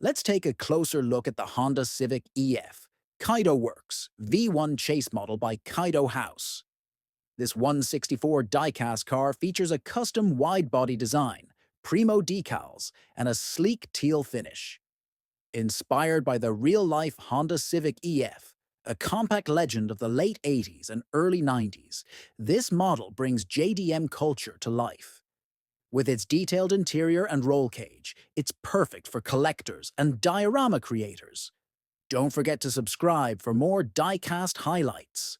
Let's take a closer look at the Honda Civic EF, Kaido Works V1 chase model by Kaido House. This 164 diecast car features a custom wide-body design, primo decals, and a sleek teal finish. Inspired by the real-life Honda Civic EF, a compact legend of the late 80s and early 90s, this model brings JDM culture to life. With its detailed interior and roll cage, it's perfect for collectors and diorama creators. Don't forget to subscribe for more diecast highlights.